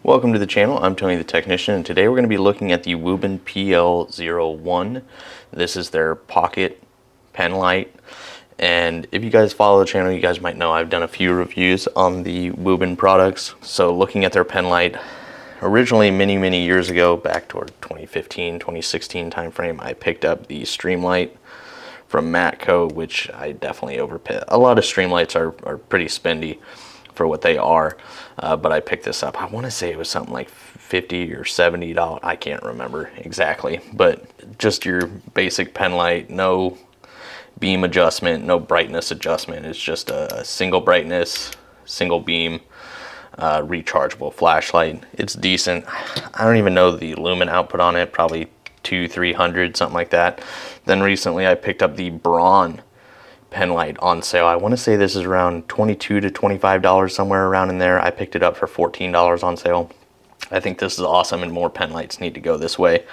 Welcome to the channel. I'm Tony the Technician, and today we're going to be looking at the Wuben PL01. This is their pocket pen light, and if you guys follow the channel, you guys might know I've done a few reviews on the Wuben products. So looking at their pen light, originally many years ago, back toward 2015, 2016 timeframe, I picked up the Streamlight from Matco, which I definitely overpaid. A lot of Streamlights are pretty spendy for what they are, but I picked this up. I want to say it was something like $50 or $70. I can't remember exactly, but just your basic pen light, no beam adjustment, no brightness adjustment. It's just a single brightness, single beam, rechargeable flashlight. It's decent. I don't even know the lumen output on it, probably 200-300, something like that. Then recently I picked up the Braun pen light on sale. I want to say this is around $22 to $25, somewhere around in there. I picked it up for $14 on sale. I think this is awesome, and more pen lights need to go this way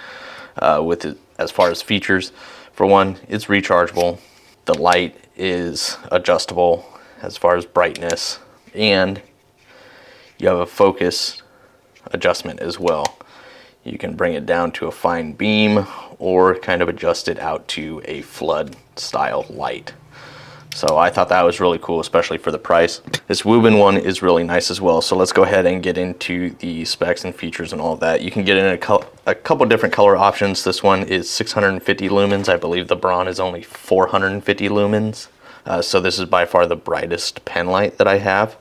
with it. As far as features, for one, it's rechargeable. The light is adjustable as far as brightness, and you have a focus adjustment as well. You can bring it down to a fine beam or kind of adjust it out to a flood style light. So I thought that was really cool, especially for the price. This Wuben one is really nice as well. So let's go ahead and get into the specs and features and all of that. You can get it in a couple different color options. This one is 650 lumens. I believe the Braun is only 450 lumens. So this is by far the brightest pen light that I have,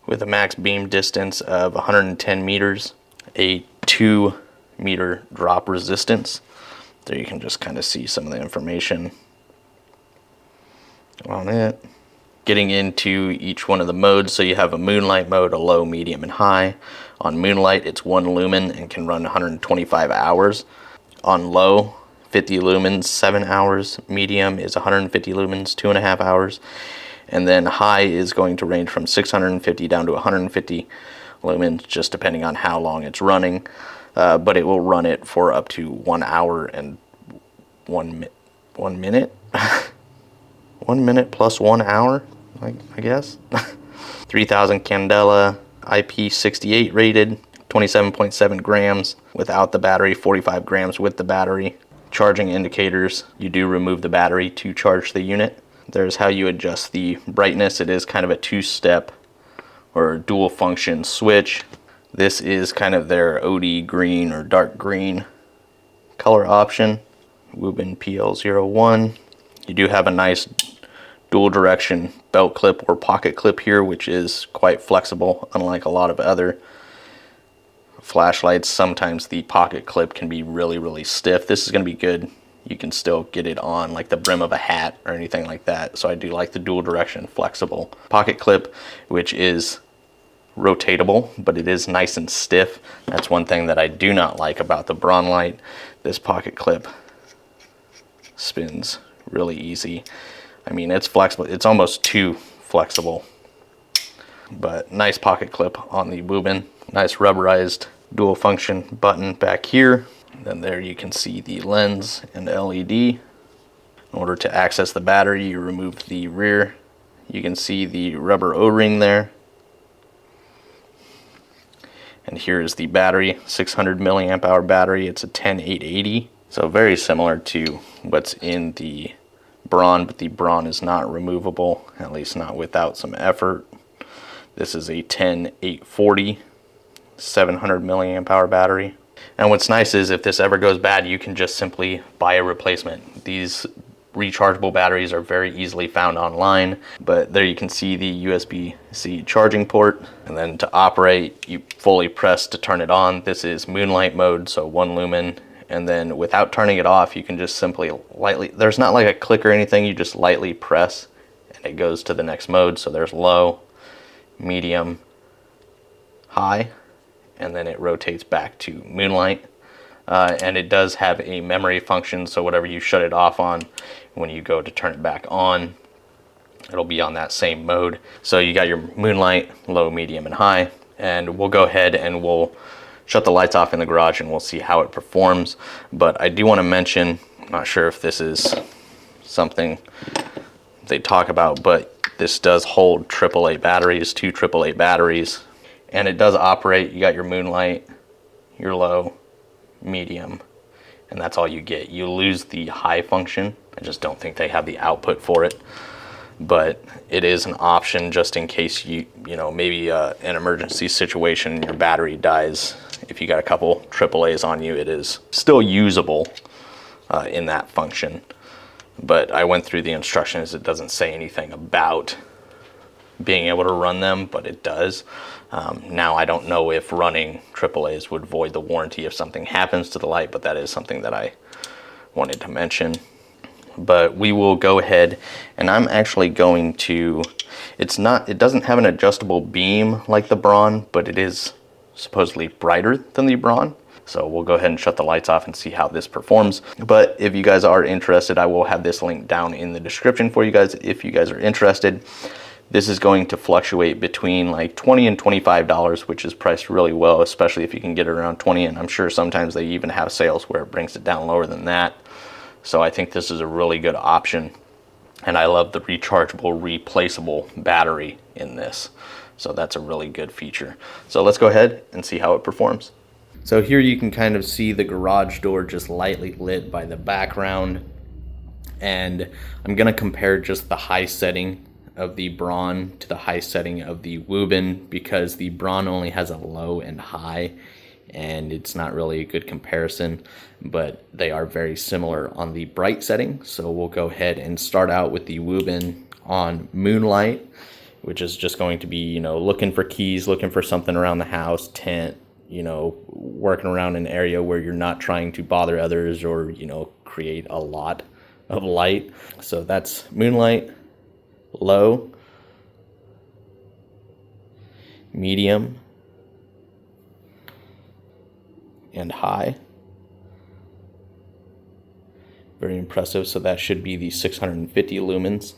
with a max beam distance of 110 meters, a 2-meter drop resistance. There you can just kind of see some of the information on it. Getting into each one of the modes, so you have a moonlight mode, a low, medium, and high. On moonlight, it's 1 lumen and can run 125 hours. On low, 50 lumens, 7 hours. Medium is 150 lumens, 2.5 hours. And then high is going to range from 650 down to 150 lumens, just depending on how long it's running. But it will run it for up to 1 hour and 1 minute. 1 minute plus 1 hour, I guess. 3000 candela, IP68 rated, 27.7 grams without the battery, 45 grams with the battery. Charging indicators, you do remove the battery to charge the unit. There's how you adjust the brightness. It is kind of a two-step or dual function switch. This is kind of their OD green or dark green color option. Wuben PL01. You do have a nice dual direction belt clip or pocket clip here, which is quite flexible, unlike a lot of other flashlights. Sometimes the pocket clip can be really stiff. This is going to be good. You can still get it on like the brim of a hat or anything like that. So I do like the dual direction flexible pocket clip, which is rotatable, but it is nice and stiff. That's one thing that I do not like about the Braun light. This pocket clip spins really easy. I mean, it's flexible. It's almost too flexible, but nice pocket clip on the Wuben. Nice rubberized dual function button back here. Then there you can see the lens and LED. In order to access the battery, you remove the rear. You can see the rubber O-ring there. And here is the battery, 600 milliamp hour battery. It's a 10880. So very similar to what's in the Braun, but the Braun is not removable, at least not without some effort. This is a 10840, 700 milliamp hour battery. And what's nice is if this ever goes bad, you can just simply buy a replacement. These rechargeable batteries are very easily found online, but there you can see the USB-C charging port. And then to operate, you fully press to turn it on. This is moonlight mode, so 1 lumen. And then without turning it off, you can just simply lightly, there's not like a click or anything, you just lightly press and it goes to the next mode. So there's low, medium, high, and then it rotates back to moonlight. And it does have a memory function, so whatever you shut it off on, when you go to turn it back on, it'll be on that same mode. So you got your moonlight, low, medium, and high. And we'll go ahead and we'll shut the lights off in the garage and we'll see how it performs. But I do want to mention, I'm not sure if this is something they talk about, but this does hold AAA batteries, 2 AAA batteries, And it does operate. You got your moonlight, your low, medium, and that's all you get. You lose the high function. I just don't think they have the output for it, but it is an option just in case you know, maybe an emergency situation, your battery dies. If you got a couple AAAs on you, it is still usable in that function. But I went through the instructions. It doesn't say anything about being able to run them, but it does. Now I don't know if running AAAs would void the warranty if something happens to the light, but that is something that I wanted to mention. But we will go ahead, and I'm actually going to, it doesn't have an adjustable beam like the Braun, but it is supposedly brighter than the Braun. So we'll go ahead and shut the lights off and see how this performs. But if you guys are interested, I will have this link down in the description for you guys if you guys are interested. This is going to fluctuate between like $20 and $25, which is priced really well, especially if you can get it around 20. And I'm sure sometimes they even have sales where it brings it down lower than that. So I think this is a really good option. And I love the rechargeable, replaceable battery in this. So that's a really good feature. So let's go ahead and see how it performs. So here you can kind of see the garage door just lightly lit by the background. And I'm gonna compare just the high setting of the Braun to the high setting of the Wuben, because the Braun only has a low and high, and it's not really a good comparison, but they are very similar on the bright setting. So we'll go ahead and start out with the Wuben on moonlight, which is just going to be, you know, looking for keys, looking for something around the house, tent, you know, working around an area where you're not trying to bother others or, you know, create a lot of light. So that's moonlight, low, medium, and high. Very impressive. So that should be the 650 lumens.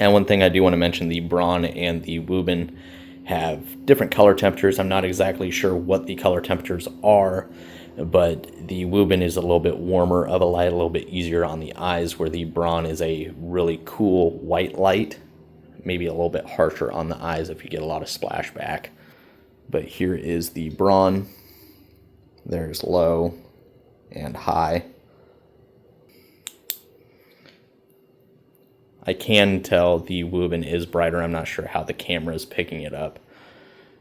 And one thing I do want to mention, the Braun and the Wuben have different color temperatures. I'm not exactly sure what the color temperatures are, but the Wuben is a little bit warmer of a light, a little bit easier on the eyes, where the Braun is a really cool white light, maybe a little bit harsher on the eyes if you get a lot of splashback. But here is the Braun. There's low and high. I can tell the Wuben is brighter. I'm not sure how the camera is picking it up.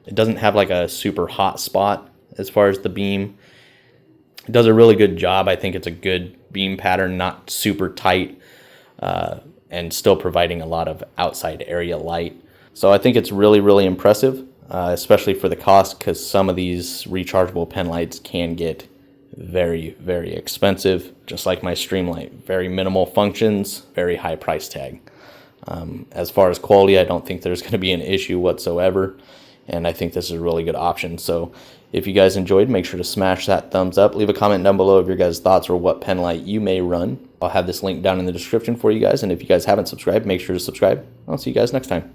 It doesn't have like a super hot spot as far as the beam. It does a really good job. I think it's a good beam pattern, not super tight, and still providing a lot of outside area light. So I think it's really, really impressive, especially for the cost, because some of these rechargeable pen lights can get very, very expensive, just like my Streamlight. Very minimal functions, very high price tag. As far as quality, I don't think there's going to be an issue whatsoever, and I think this is a really good option. So if you guys enjoyed, make sure to smash that thumbs up. Leave a comment down below of your guys' thoughts or what pen light you may run. I'll have this link down in the description for you guys, and if you guys haven't subscribed, make sure to subscribe. I'll see you guys next time.